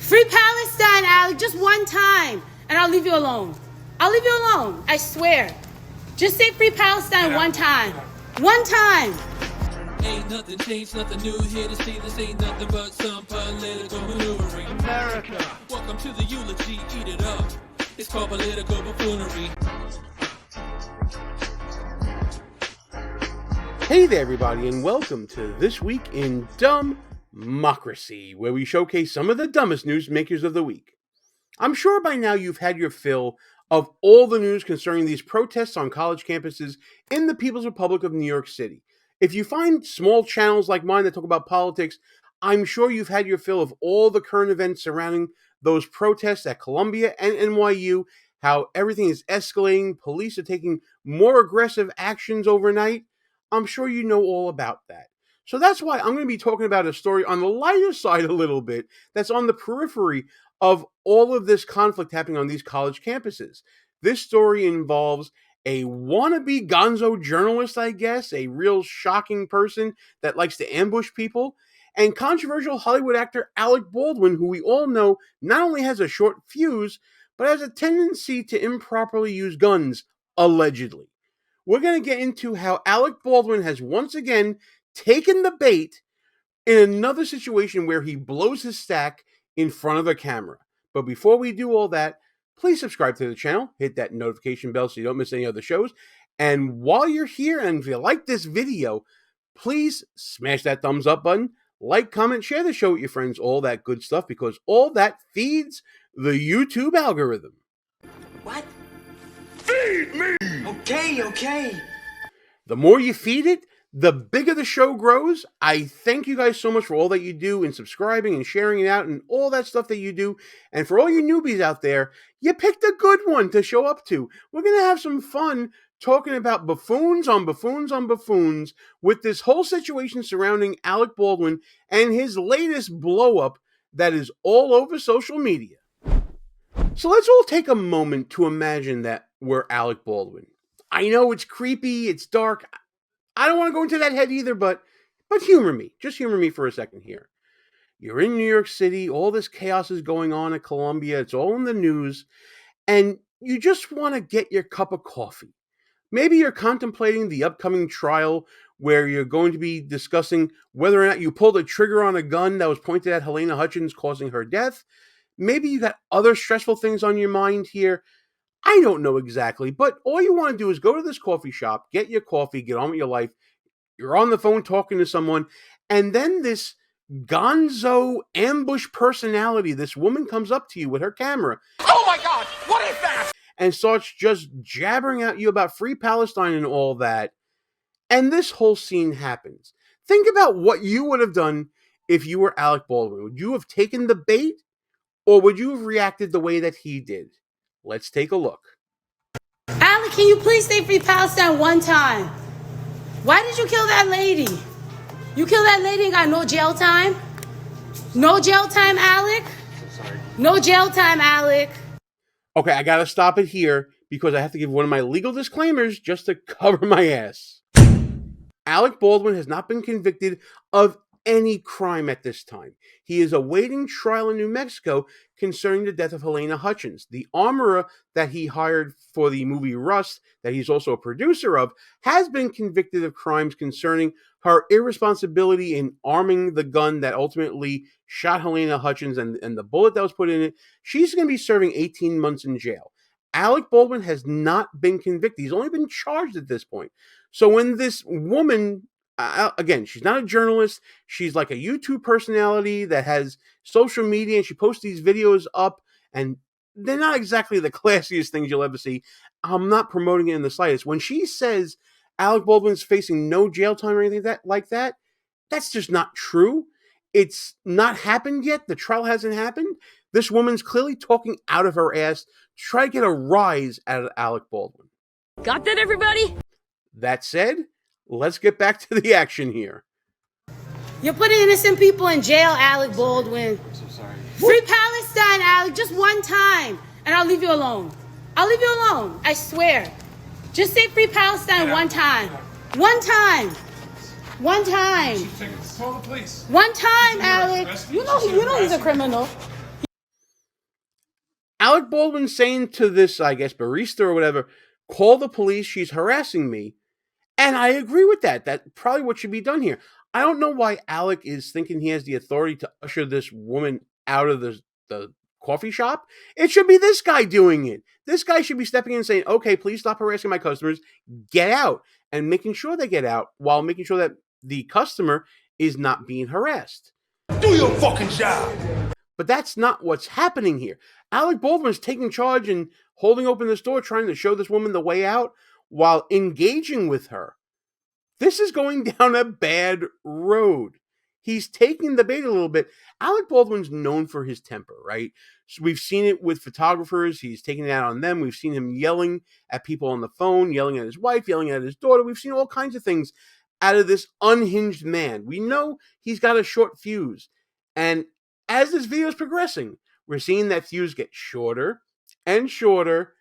Free Palestine, Alec, just one time, and I'll leave you alone. I'll leave you alone, I swear. Just say Free Palestine one time. One time. Ain't nothing changed, nothing new here to see. This ain't nothing but some political maneuvering. America. Welcome to the eulogy, eat it up. It's called political buffoonery. Hey there, everybody, and welcome to This Week in DUMBmocracy, where we showcase some of the dumbest news makers of the week. I'm sure by now you've had your fill of all the news concerning these protests on college campuses in the People's Republic of New York City. If you find small channels like mine that talk about politics, I'm sure you've had your fill of all the current events surrounding those protests at Columbia and NYU, how everything is escalating, police are taking more aggressive actions overnight. I'm sure you know all about that. So that's why I'm going to be talking about a story on the lighter side a little bit that's on the periphery of all of this conflict happening on these college campuses. This story involves a wannabe gonzo journalist, I guess, a real shocking person that likes to ambush people, and controversial Hollywood actor Alec Baldwin, who we all know not only has a short fuse, but has a tendency to improperly use guns, allegedly. We're going to get into how Alec Baldwin has once again taken the bait in another situation where he blows his stack in front of a camera. But before we do all that, please subscribe to the channel, hit that notification bell so you don't miss any other shows. And while you're here and if you like this video, please smash that thumbs up button, like, comment, share the show with your friends, all that good stuff, because all that feeds the YouTube algorithm. What? Feed me! Okay. The more you feed it, the bigger the show grows. I thank you guys so much for all that you do in subscribing and sharing it out and all that stuff that you do. And for all you newbies out there, you picked a good one to show up to. We're going to have some fun talking about buffoons on buffoons on buffoons with this whole situation surrounding Alec Baldwin and his latest blow-up that is all over social media. So let's all take a moment to imagine that we're Alec Baldwin. I know it's creepy, it's dark. I don't want to go into that head either, but humor me. Just humor me for a second here. You're in New York City, all this chaos is going on at Columbia, it's all in the news, and you just want to get your cup of coffee. Maybe you're contemplating the upcoming trial where you're going to be discussing whether or not you pulled a trigger on a gun that was pointed at Halayna Hutchins, causing her death. Maybe you got other stressful things on your mind here. I don't know exactly, but all you want to do is go to this coffee shop, get your coffee, get on with your life. You're on the phone talking to someone, and then this gonzo ambush personality, this woman comes up to you with her camera. Oh my God, what is that? And starts just jabbering at you about Free Palestine and all that. And this whole scene happens. Think about what you would have done if you were Alec Baldwin. Would you have taken the bait, or would you have reacted the way that he did? Let's take a look. Alec, can you please say Free Palestine one time? Why did you kill that lady? You killed that lady and got no jail time? No jail time, Alec? No jail time, Alec. Okay, I gotta stop it here because I have to give one of my legal disclaimers just to cover my ass. Alec Baldwin has not been convicted of any crime at this time. He is awaiting trial in New Mexico concerning the death of Halayna Hutchins. The armorer that he hired for the movie Rust, that he's also a producer of, has been convicted of crimes concerning her irresponsibility in arming the gun that ultimately shot Halayna Hutchins and the bullet that was put in it. She's going to be serving 18 months in jail. Alec Baldwin has not been convicted. He's only been charged at this point. So when this woman, again, she's not a journalist. She's like a YouTube personality that has social media, and she posts these videos up, and they're not exactly the classiest things you'll ever see. I'm not promoting it in the slightest. When she says Alec Baldwin's facing no jail time or anything like that, that's just not true. It's not happened yet. The trial hasn't happened. This woman's clearly talking out of her ass to try to get a rise out of Alec Baldwin. Got that, everybody? That said, let's get back to the action here. You're putting innocent people in jail, Alec Baldwin. I'm so sorry. Free Palestine, Alec, just one time, and I'll leave you alone. I'll leave you alone, I swear. Just say Free Palestine one time. One time. One time. Call the police. One time, Alec. You know he's a criminal. Alec Baldwin saying to this, I guess, barista or whatever, call the police, she's harassing me. And I agree with that. That's probably what should be done here. I don't know why Alec is thinking he has the authority to usher this woman out of the coffee shop. It should be this guy doing it. This guy should be stepping in and saying, okay, please stop harassing my customers. Get out. And making sure they get out while making sure that the customer is not being harassed. Do your fucking job. But that's not what's happening here. Alec Baldwin's taking charge and holding open this door, trying to show this woman the way out while engaging with her. This is going down a bad road. He's taking the bait a little bit. Alec Baldwin's known for his temper, right? So we've seen it with photographers. He's taking it out on them. We've seen him yelling at people on the phone, yelling at his wife, yelling at his daughter. We've seen all kinds of things out of this unhinged man. We know he's got a short fuse. And as this video is progressing, we're seeing that fuse get shorter and shorter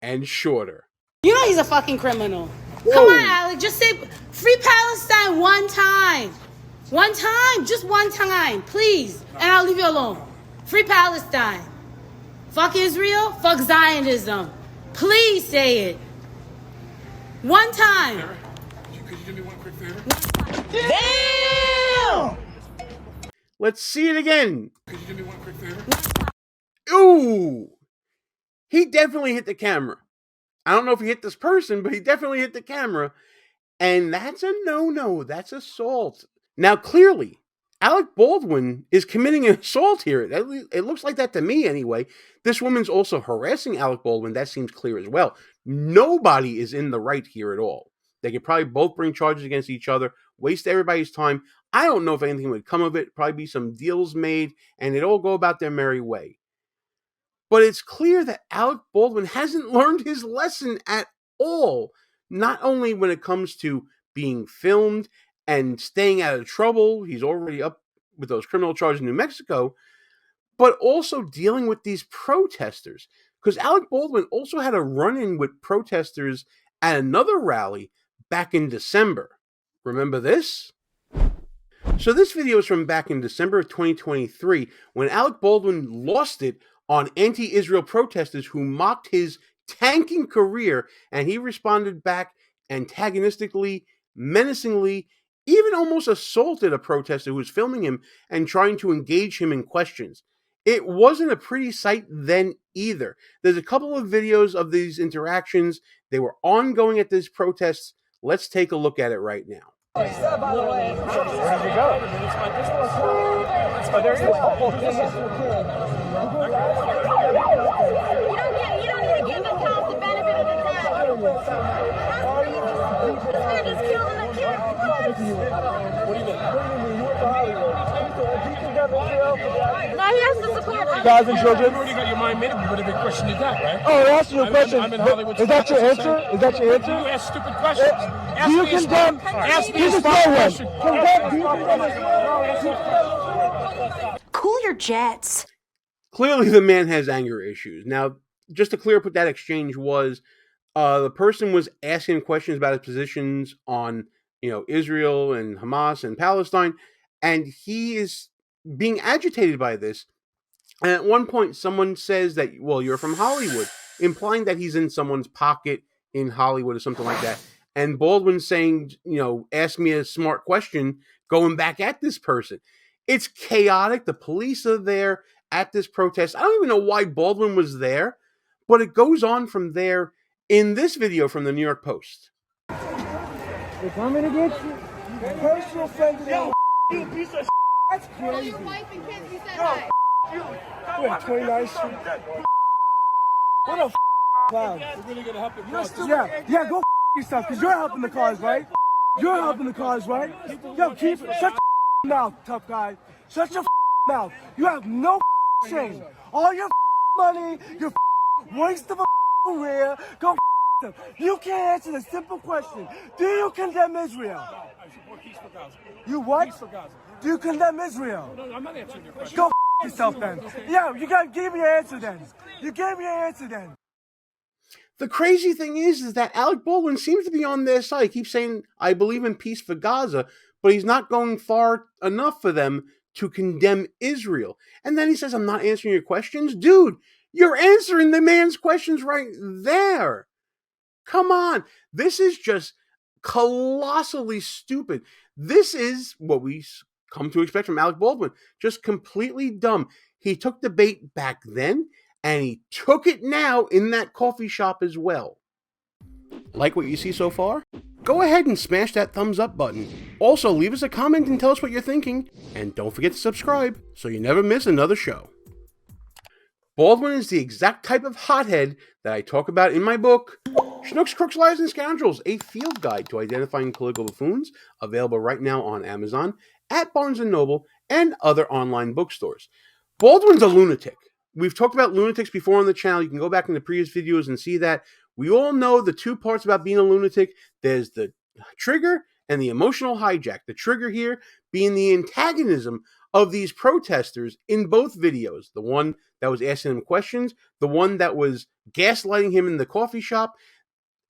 and shorter. You know he's a fucking criminal. Whoa. Come on, Alec. Just say free Palestine one time. One time. Just one time. Please. And I'll leave you alone. Free Palestine. Fuck Israel. Fuck Zionism. Please say it. One time. Could you do me one quick favor? Damn! Let's see it again. Could you do me one quick favor? Ooh! He definitely hit the camera. I don't know if he hit this person, but he definitely hit the camera. And that's a no-no. That's assault. Now, clearly, Alec Baldwin is committing an assault here. It looks like that to me, anyway. This woman's also harassing Alec Baldwin. That seems clear as well. Nobody is in the right here at all. They could probably both bring charges against each other, waste everybody's time. I don't know if anything would come of it. Probably be some deals made, and it'd all go about their merry way. But it's clear that Alec Baldwin hasn't learned his lesson at all. Not only when it comes to being filmed and staying out of trouble, he's already up with those criminal charges in New Mexico, but also dealing with these protesters. Because Alec Baldwin also had a run-in with protesters at another rally back in December. Remember this? So this video is from back in December of 2023 when Alec Baldwin lost it on anti-Israel protesters who mocked his tanking career, and he responded back antagonistically, menacingly, even almost assaulted a protester who was filming him and trying to engage him in questions. It wasn't a pretty sight then either. There's a couple of videos of these interactions. They were ongoing at these protests. Let's take a look at it right now. Where did you go? Oh, there he is. You don't need to give the cops the benefit of the doubt. This man just killed a kid. What do you mean? You went to Hollywood. Now he has to support us. Guys and children. You've already got your mind made up, whatever question you got, right? Oh, I asked you a question. I'm in Hollywood. Is that your answer? Is that your answer? You ask stupid questions. Do you condemn? Ask me This a is smart no one. question. Do you condemn? Cool your jets. Clearly, the man has anger issues. Now, just to clear up what that exchange was, the person was asking questions about his positions on, Israel and Hamas and Palestine, and he is being agitated by this. And at one point, someone says that, well, you're from Hollywood, implying that he's in someone's pocket in Hollywood or something like that. And Baldwin saying, ask me a smart question, going back at this person. It's chaotic. The police are there at this protest. I don't even know why Baldwin was there, but it goes on from there in this video from the New York Post. They're coming against you. Personal friend of yours. You piece of That's crazy. Your wife and kids, you said hi. We're at 29th Street. What a clown. We're really gonna help you. Yeah, go yourself, because you're helping the cause, right? You're helping the cause, right? Yo, shut your mouth, tough guy. Shut your mouth. You have no shame. All your money, your waste of a career, go them. You can't answer the simple question. Do you condemn Israel? I support peace for Gaza. You what? Peace for Gaza. Do you condemn Israel? No, I'm not answering your question. Go yourself then. Yeah, you got to give me your answer then. You gave me your answer then. The crazy thing is that Alec Baldwin seems to be on their side. He keeps saying, I believe in peace for Gaza, but he's not going far enough for them to condemn Israel. And then he says, I'm not answering your questions. Dude, You're answering the man's questions right there. Come on. This is just colossally stupid. This is what we come to expect from Alec Baldwin. Just completely dumb. He took the bait back then, and he took it now in that coffee shop as well. Like what you see so far? Go ahead and smash that thumbs up button. Also, leave us a comment and tell us what you're thinking. And don't forget to subscribe so you never miss another show. Baldwin is the exact type of hothead that I talk about in my book, Schnooks, Crooks, Liars, and Scoundrels, a field guide to identifying political buffoons, available right now on Amazon, at Barnes & Noble, and other online bookstores. Baldwin's a lunatic. We've talked about lunatics before on the channel. You can go back in the previous videos and see that. We all know the two parts about being a lunatic. There's the trigger and the emotional hijack. The trigger here being the antagonism of these protesters in both videos. The one that was asking him questions, the one that was gaslighting him in the coffee shop.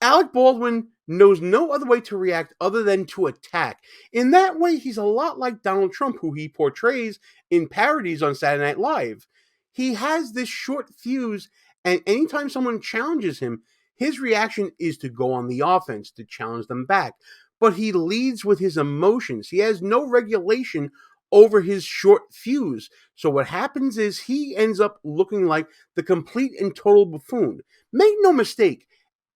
Alec Baldwin knows no other way to react other than to attack. In that way, he's a lot like Donald Trump, who he portrays in parodies on Saturday Night Live. He has this short fuse, and anytime someone challenges him, his reaction is to go on the offense, to challenge them back. But he leads with his emotions. He has no regulation over his short fuse. So what happens is he ends up looking like the complete and total buffoon. Make no mistake,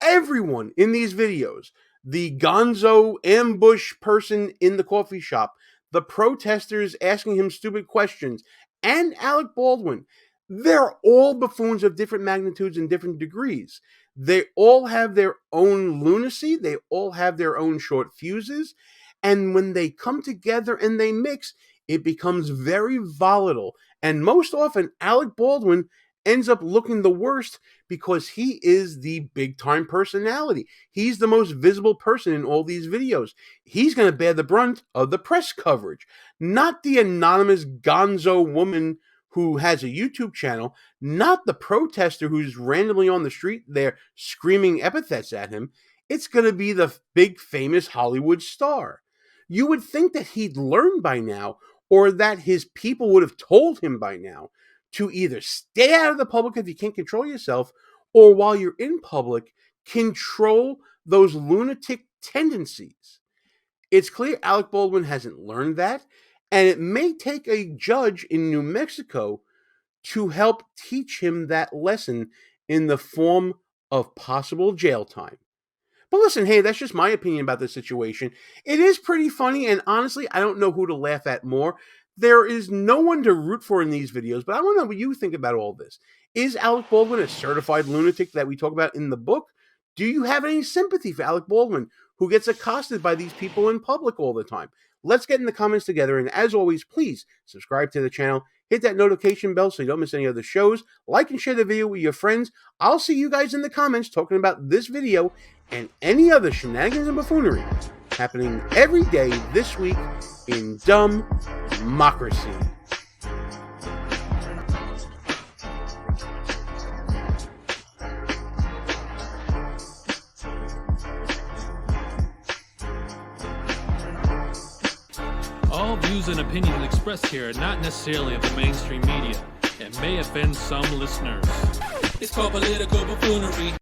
everyone in these videos, the gonzo ambush person in the coffee shop, the protesters asking him stupid questions, and Alec Baldwin, they're all buffoons of different magnitudes and different degrees. They all have their own lunacy. They all have their own short fuses. And when they come together and they mix, it becomes very volatile. And most often, Alec Baldwin ends up looking the worst because he is the big-time personality. He's the most visible person in all these videos. He's going to bear the brunt of the press coverage, not the anonymous gonzo woman who has a YouTube channel, not the protester who's randomly on the street there screaming epithets at him. It's going to be the big famous Hollywood star. You would think that he'd learned by now, or that his people would have told him by now, to either stay out of the public if you can't control yourself, or while you're in public, control those lunatic tendencies. It's clear Alec Baldwin hasn't learned that, and it may take a judge in New Mexico to help teach him that lesson in the form of possible jail time. But listen, hey, that's just my opinion about this situation. It is pretty funny, and honestly, I don't know who to laugh at more. There is no one to root for in these videos, but I want to know what you think about all this. Is Alec Baldwin a certified lunatic that we talk about in the book? Do you have any sympathy for Alec Baldwin, who gets accosted by these people in public all the time? Let's get in the comments together, and as always, please subscribe to the channel, hit that notification bell so you don't miss any other shows, like and share the video with your friends. I'll see you guys in the comments talking about this video and any other shenanigans and buffoonery happening every day this week in DUMBmocracy. All views and opinions expressed here are not necessarily of the mainstream media and may offend some listeners. It's called political buffoonery.